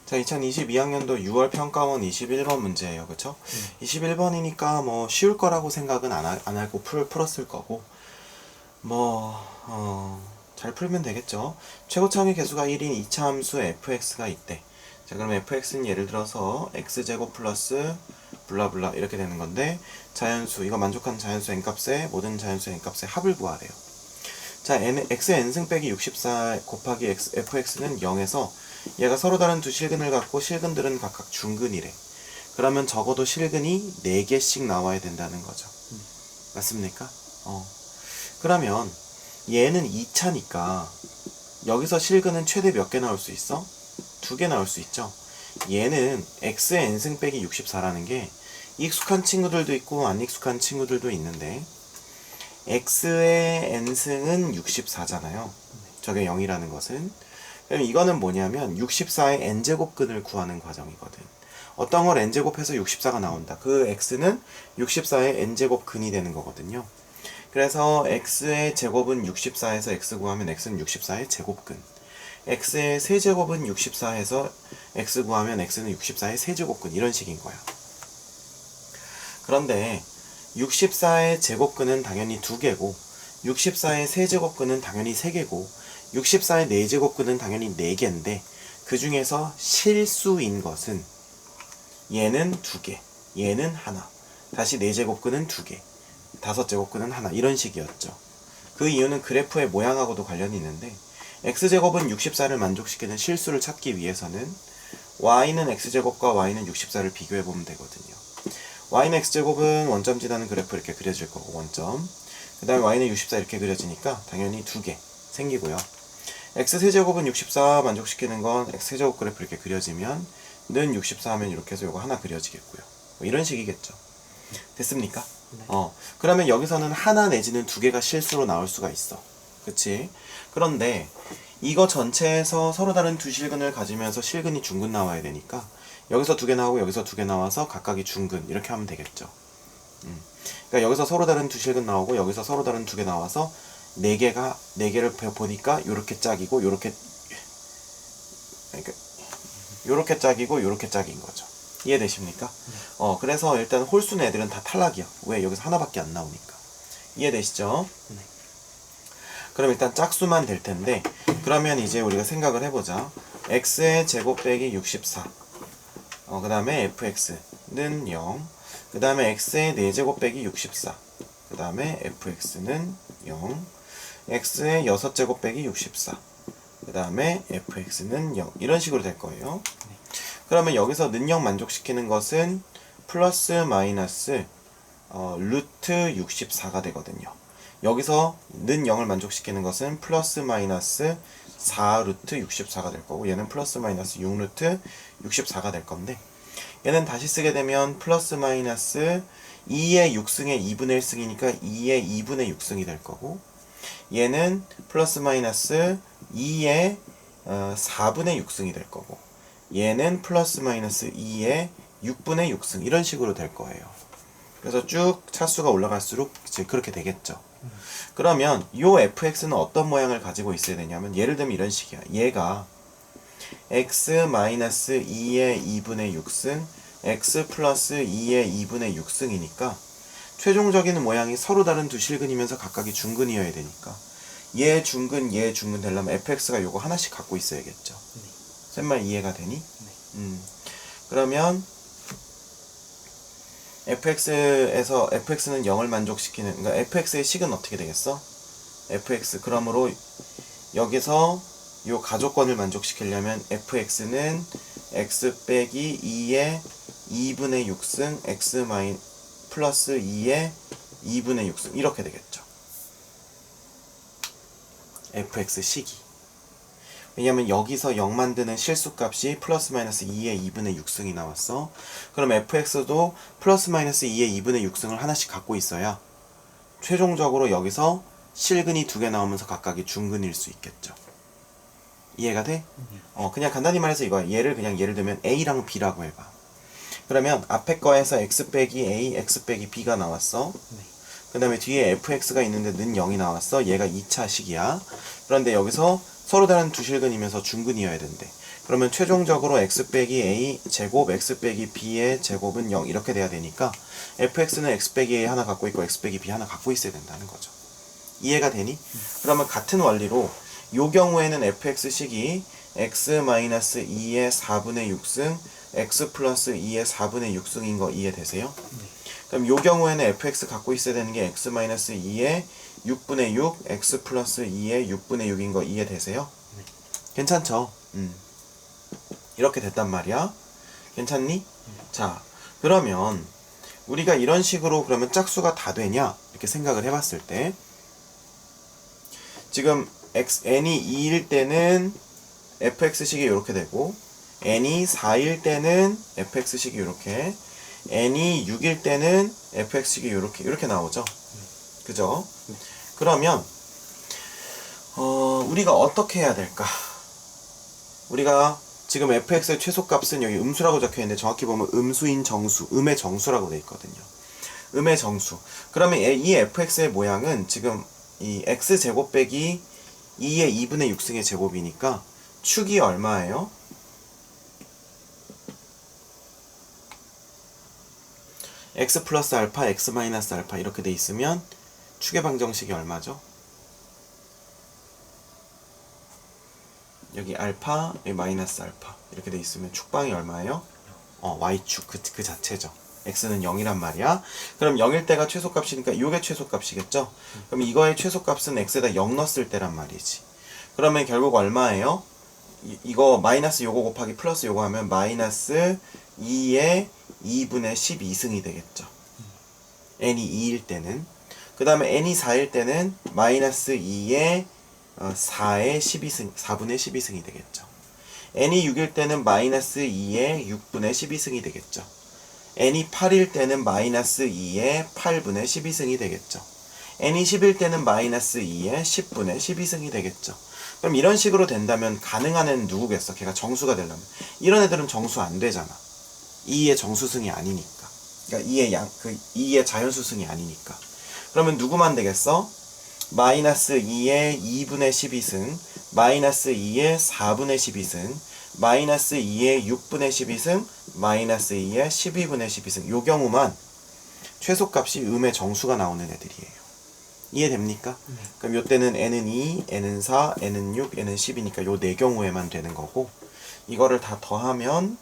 자, 2022학년도 6월 평가원 21번 문제예요. 그쵸? 21번이니까 뭐 쉬울 거라고 생각은 안 하고 풀었을 거고, 잘 풀면 되겠죠. 최고차항의 개수가 1인 2차 함수 fx가 있대. 자, 그럼 fx는 예를 들어서 x제곱 플러스 블라블라 이렇게 되는 건데, 자연수, 이거 만족하는 자연수 n값의 모든 자연수 n값의 합을 구하래요. 자, x의 n승 빼기 64 곱하기 fx는 0에서 얘가 서로 다른 두 실근을 갖고 실근들은 각각 중근이래. 그러면 적어도 실근이 4개씩 나와야 된다는 거죠. 맞습니까? 그러면 얘는 2차니까 여기서 실근은 최대 몇 개 나올 수 있어? 2개 나올 수 있죠. 얘는 x의 n승 빼기 64라는 게 익숙한 친구들도 있고 안 익숙한 친구들도 있는데, x의 n승은 64잖아요. 저게 0이라는 것은. 그럼 이거는 뭐냐면 64의 n제곱근을 구하는 과정이거든. 어떤 걸 n제곱해서 64가 나온다. 그 x는 64의 n제곱근이 되는 거거든요. 그래서 x의 제곱은 64에서 x 구하면 x는 64의 제곱근, x의 세제곱은 64에서 x 구하면 x는 64의 세제곱근, 이런 식인 거야. 그런데 64의 제곱근은 당연히 2개고 64의 세제곱근은 당연히 3개고 64의 4제곱근은 당연히 4개인데, 그 중에서 실수인 것은 얘는 2개, 얘는 하나, 다시 4제곱근은 2개, 5제곱근은 하나, 이런 식이었죠. 그 이유는 그래프의 모양하고도 관련이 있는데, x제곱은 64를 만족시키는 실수를 찾기 위해서는 y는 x제곱과 y는 64를 비교해보면 되거든요. y는 x제곱은 원점 지나는 그래프 이렇게 그려질 거고, 원점. 그 다음에 y는 64 이렇게 그려지니까 당연히 2개 생기고요. x세제곱은 64 만족시키는 건 x세제곱 그래프 이렇게 그려지면 는 64 하면 이렇게 해서 요거 하나 그려지겠고요. 뭐 이런 식이겠죠. 됐습니까? 네. 그러면 여기서는 하나 내지는 2개가 실수로 나올 수가 있어. 그치? 그런데 이거 전체에서 서로 다른 두 실근을 가지면서 실근이 중근 나와야 되니까 여기서 2개 나오고 여기서 2개 나와서 각각이 중근, 이렇게 하면 되겠죠. 그러니까 여기서 서로 다른 두 실근 나오고 여기서 서로 다른 2개 나와서 4개를 보니까 요렇게 짝이고 요렇게, 그러니까 요렇게 짝이고 요렇게 짝인 거죠. 이해되십니까? 그래서 일단 홀수는 애들은 다 탈락이야. 왜? 여기서 하나밖에 안 나오니까. 이해되시죠? 네. 그럼 일단 짝수만 될 텐데, 그러면 이제 우리가 생각을 해보자. x의 제곱 빼기 64, 그 다음에 fx는 0, 그 다음에 x의 4제곱 빼기 64, 그 다음에 fx는 0, x의 6제곱 빼기 64, 그 다음에 fx는 0, 이런 식으로 될 거예요. 그러면 여기서 는 0 만족시키는 것은 플러스 마이너스 루트 64가 되거든요. 여기서 는 0을 만족시키는 것은 플러스 마이너스 4 루트 64가 될 거고, 얘는 플러스 마이너스 6 루트 64가 될 건데, 얘는 다시 쓰게 되면 플러스 마이너스 2의 6승의 2분의 1승이니까 2의 2분의 6승이 될 거고, 얘는 플러스 마이너스 2의 4분의 6승이 될 거고, 얘는 플러스 마이너스 2의 6분의 6승, 이런 식으로 될 거예요. 그래서 쭉 차수가 올라갈수록 이제 그렇게 되겠죠. 그러면 이 fx는 어떤 모양을 가지고 있어야 되냐면, 예를 들면 이런 식이야. 얘가 x 마이너스 2의 2분의 6승, x 플러스 2의 2분의 6승이니까 최종적인 모양이 서로 다른 두 실근이면서 각각이 중근이어야 되니까 얘 중근, 얘 중근 되려면 fx가 요거 하나씩 갖고 있어야겠죠. 쌤말 이해가 되니? 그러면 fx는 0을 만족시키는, 그러니까 fx의 식은 어떻게 되겠어? fx, 그러므로 여기서 요 가족권을 만족시키려면 fx는 x 빼기 2의 2분의 6승 x 플러스 2의 2분의 6승, 이렇게 되겠죠. fx 식이. 왜냐면 여기서 0 만드는 실수값이 플러스 마이너스 2의 2분의 6승이 나왔어. 그럼 fx도 플러스 마이너스 2의 2분의 6승을 하나씩 갖고 있어야 최종적으로 여기서 실근이 2개 나오면서 각각이 중근일 수 있겠죠. 이해가 돼? 그냥 간단히 말해서 이거야. 얘를 그냥 예를 들면 a랑 b라고 해봐. 그러면 앞에 거에서 x 빼기 a, x 빼기 b가 나왔어. 그 다음에 뒤에 fx가 있는데 는 0이 나왔어. 얘가 2차식이야. 그런데 여기서 서로 다른 두 실근이면서 중근이어야 된대. 그러면 최종적으로 x 빼기 a 제곱 x 빼기 b의 제곱은 0 이렇게 돼야 되니까 fx는 x 빼기 a 하나 갖고 있고 x 빼기 b 하나 갖고 있어야 된다는 거죠. 이해가 되니? 그러면 같은 원리로 요 경우에는 fx식이 x-2의 4분의 6승 x 플러스 2의 4분의 6승인 거 이해되세요? 그럼 요 경우에는 fx 갖고 있어야 되는 게 x-2의 6분의 6 x 플러스 2의 6분의 6인 거 이해되세요? 괜찮죠? 이렇게 됐단 말이야. 괜찮니? 자, 그러면 우리가 이런 식으로 그러면 짝수가 다 되냐? 이렇게 생각을 해봤을 때 지금 n이 2일 때는 fx식이 이렇게 되고 n이 4일 때는 fx식이 이렇게 n이 6일 때는 fx식이 이렇게 나오죠. 그죠? 그러면 우리가 어떻게 해야 될까? 우리가 지금 fx의 최소값은 여기 음수라고 적혀있는데 정확히 보면 음수인 정수, 음의 정수라고 되어 있거든요. 음의 정수. 그러면 이 fx의 모양은 지금 이 x제곱 빼기 2의 2분의 6승의 제곱이니까 축이 얼마예요? x 플러스 알파, x 마이너스 알파 이렇게 돼 있으면 축의 방정식이 얼마죠? 여기 알파, 여기 마이너스 알파 이렇게 돼 있으면 축방이 얼마예요? y축 그 자체죠. x는 0이란 말이야. 그럼 0일 때가 최소값이니까 이게 최소값이겠죠? 그럼 이거의 최소값은 x에다 0 넣었을 때란 말이지. 그러면 결국 얼마예요? 이거 마이너스 요거 곱하기 플러스 요거 하면 마이너스 2의 2분의 12승이 되겠죠. n이 2일 때는. 그 다음에 n이 4일 때는 마이너스 2의 4의 12승, 4분의 12승이 되겠죠. n이 6일 때는 마이너스 2의 6분의 12승이 되겠죠. n이 8일 때는 마이너스 2의 8분의 12승이 되겠죠. n이 10일 때는 마이너스 2의 10분의 12승이 되겠죠. 그럼 이런 식으로 된다면 가능한 애는 누구겠어? 걔가 정수가 되려면. 이런 애들은 정수 안 되잖아. 2의 정수승이 아니니까. 그러니까 2의 자연수승이 아니니까. 그러면 누구만 되겠어? 마이너스 2의 2분의 12승, 마이너스 2의 4분의 12승, 마이너스 2의 6분의 12승, 마이너스 2의 12분의 12승. 요 경우만 최소값이 음의 정수가 나오는 애들이에요. 이해됩니까? 그럼 요 때는 n은 2, n은 4, n은 6, n은 10이니까 요 네 경우에만 되는 거고 이거를 다 더하면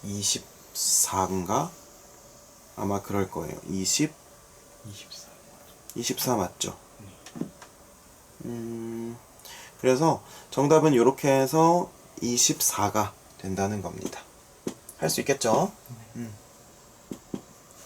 24인가? 아마 그럴 거예요. 24 맞죠? 그래서 정답은 이렇게 해서 24가 된다는 겁니다. 할 수 있겠죠?